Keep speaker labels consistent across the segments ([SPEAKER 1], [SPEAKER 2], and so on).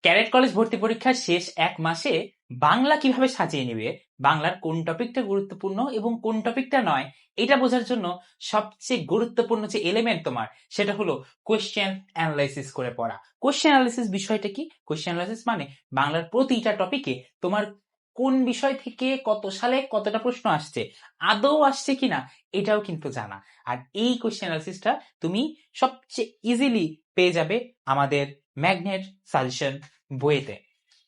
[SPEAKER 1] Cadet college ভর্তি পরীক্ষার শেষ এক মাসে বাংলা কিভাবে সাজিয়ে নেবে, বাংলার কোন টপিকটা গুরুত্বপূর্ণ এবং কোন টপিকটা নয়, এটা বোঝার জন্য সবচেয়ে গুরুত্বপূর্ণ যে এলিমেন্ট তোমার, সেটা হলো কোয়েশ্চেন অ্যানালাইসিস করে পড়া। কোয়েশ্চেন অ্যানালাইসিস বিষয়টা কি? কোয়েশ্চেন অ্যানালাইসিস মানে বাংলার প্রতিটা টপিকে তোমার কোন বিষয় থেকে কত সালে কতটা প্রশ্ন আসছে, আদৌ আসছে কিনা এটাও কিন্তু জানা। আর এই কোয়েশ্চেন অ্যানালাইসিসটা তুমি সবচেয়ে ইজিলি পেয়ে যাবে আমাদের ম্যাগনেট সাজেশন বইতে।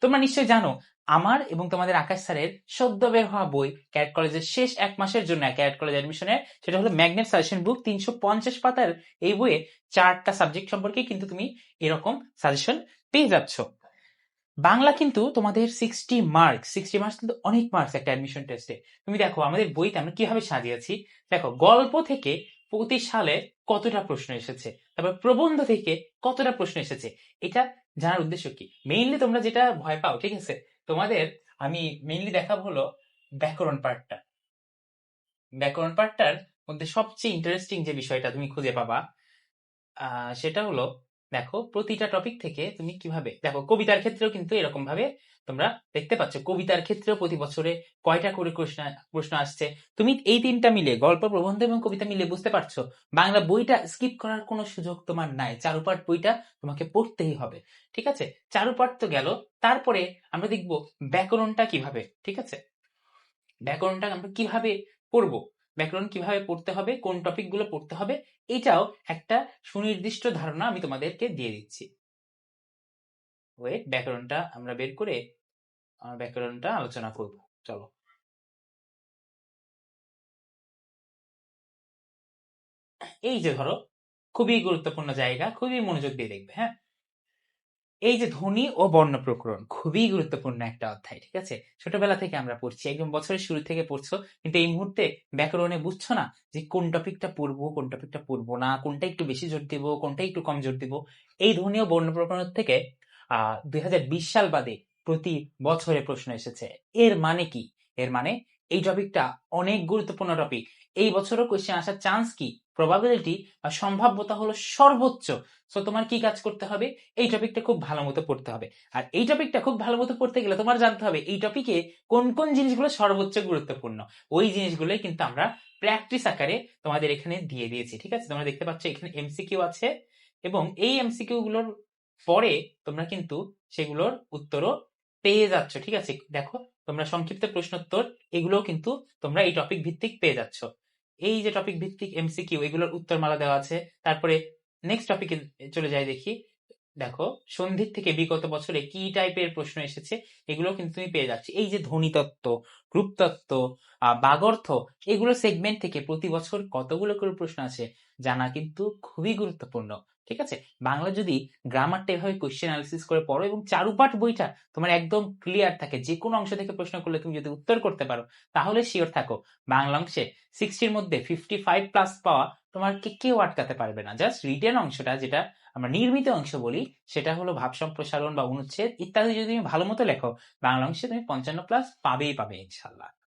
[SPEAKER 1] তোমরা নিশ্চয়ই জানো আমার এবং তোমাদের আকাশ স্যারের সদ্য বের হওয়া বই ক্যাডেট কলেজের শেষ এক মাসের জন্য ক্যাডেট কলেজ অ্যাডমিশনের, সেটা হলো ম্যাগনেট সাজেশন বুক। 350 পাতার এই বইয়ে 4টা সাবজেক্ট সম্পর্কে কিন্তু তুমি এরকম সাজেশন পেয়ে যাচ্ছ। বাংলা কিন্তু তোমাদের 60 মার্কস কিন্তু অনেক মার্কস একটা অ্যাডমিশন টেস্টে। তুমি দেখো আমাদের বইতে আমরা কিভাবে সাজিয়েছি। দেখো, গল্প থেকে প্রতি সালে কতটা প্রশ্ন এসেছে, তারপর প্রবন্ধ থেকে কতটা প্রশ্ন এসেছে, এটা জানার উদ্দেশ্য কি? মেইনলি তোমরা যেটা ভয় পাও, ঠিক আছে, তোমাদের আমি মেইনলি দেখাবো হলো ব্যাকরণ পার্টটা। ব্যাকরণ পার্টটার মধ্যে সবচেয়ে ইন্টারেস্টিং যে বিষয়টা তুমি খুঁজে পাবা সেটা হলো, দেখো প্রতিটা টপিক থেকে তুমি কিভাবে, দেখো কবিতার ক্ষেত্রেও কিন্তু এরকম ভাবে তোমরা দেখতে পাচ্ছ, কবিতার ক্ষেত্রেও প্রতি বছরে কয়টা করে প্রশ্ন আসছে। তুমি এই তিনটা মিলে, গল্প, প্রবন্ধ এবং কবিতা মিলে বুঝতে পারছো বাংলা বইটা স্কিপ করার কোনো সুযোগ তোমার নাই। চারুপাঠ বইটা তোমাকে পড়তেই হবে, ঠিক আছে? চারুপাঠ তো গেল, তারপরে আমরা দেখব ব্যাকরণটা কিভাবে, ঠিক আছে? ব্যাকরণটা আমরা কিভাবে পড়বো, ব্যাকরণ কিভাবে পড়তে হবে, কোন টপিক গুলো পড়তে হবে, এটাও একটা সুনির্দিষ্ট ধারণা আমি তোমাদেরকে দিয়ে দিচ্ছি। ওয়েট, ব্যাকরণটা আমরা বের করে ব্যাকরণটা আলোচনা করব। চলো, এই যে ধরো, খুবই গুরুত্বপূর্ণ জায়গা, খুবই মনোযোগ দিয়ে দেখবে, হ্যাঁ। এই যে ধ্বনি ও বর্ণ প্রকরণ, খুবই গুরুত্বপূর্ণ একটা অধ্যায়, ঠিক আছে? ছোটবেলা থেকে আমরা পড়ছি, একদম বছরের শুরু থেকে পড়ছো, কিন্তু এই মুহূর্তে ব্যাকরণে বুঝছো না যে কোন টপিকটা পড়বো, কোন টপিকটা পড়বো না, কোনটা একটু বেশি জোর দিব, কোনটা একটু কম জোর দিব। এই ধ্বনি ও বর্ণ প্রকরণ থেকে 2020 সাল বাদে প্রতি বছরে প্রশ্ন এসেছে। এর মানে কি? এর মানে এই টপিকটা অনেক গুরুত্বপূর্ণ টপিক। এই বছরও কোয়েশ্চেন আসার চান্স কি, প্রবাবিলিটি বা সম্ভাব্যতা হলো সর্বোচ্চ। সো তোমার কি কাজ করতে হবে? এই টপিকটা খুব ভালো মতো পড়তে হবে। আর এই টপিকটা খুব ভালো মতো পড়তে গেলে তোমার জানতে হবে এই টপিকে কোন কোন জিনিসগুলো সর্বোচ্চ গুরুত্বপূর্ণ। ওই জিনিসগুলোই কিন্তু আমরা প্র্যাকটিস আকারে তোমাদের এখানে দিয়ে দিয়েছি, ঠিক আছে? তোমরা দেখতে পাচ্ছ এখানে এমসিকিউ আছে, এবং এই এমসিকিউ গুলোর পরে তোমরা কিন্তু সেগুলোর উত্তরও পেয়ে যাচ্ছ, ঠিক আছে? দেখো, তোমরা সংক্ষিপ্ত প্রশ্নোত্তর এগুলোও কিন্তু তোমরা এই টপিক ভিত্তিক পেয়ে যাচ্ছ। এই যে টপিক ভিত্তিক এমসিকিউ, এগুলোর উত্তরমালা দেওয়া আছে। তারপরে নেক্সট টপিকে চলে যাই, দেখি। দেখো, সন্ধির থেকে বিগত বছরে কি টাইপের প্রশ্ন এসেছে, এগুলো কিন্তু তুমি পেয়ে যাচ্ছি। এই যে ধ্বনিতত্ত্ব, রূপতত্ত্ব, বাগর্থ, এগুলো সেগমেন্ট থেকে প্রতি বছর কতগুলো করে প্রশ্ন আছে জানা কিন্তু খুবই গুরুত্বপূর্ণ, ঠিক আছে? বাংলা যদি গ্রামারটা এভাবে কোয়েশ্চেন অ্যানালিসিস করে পড়ো এবং চারুপাঠ বইটা তোমার একদম ক্লিয়ার থাকে, যে কোনো অংশ থেকে প্রশ্ন করলে তুমি যদি উত্তর করতে পারো, তাহলে শিওর থাকো বাংলা অংশে 60-র মধ্যে 55+ পাওয়া তোমাকে কেউ আটকাতে পারবে না। জাস্ট রিটেন অংশটা, যেটা আমরা নির্মিত অংশ বলি, সেটা হলো ভাব সম্প্রসারণ বা অনুচ্ছেদ ইত্যাদি, যদি তুমি ভালো মতো লেখো, বাংলা অংশে তুমি 55+ পাবেই পাবে ইনশাল্লাহ।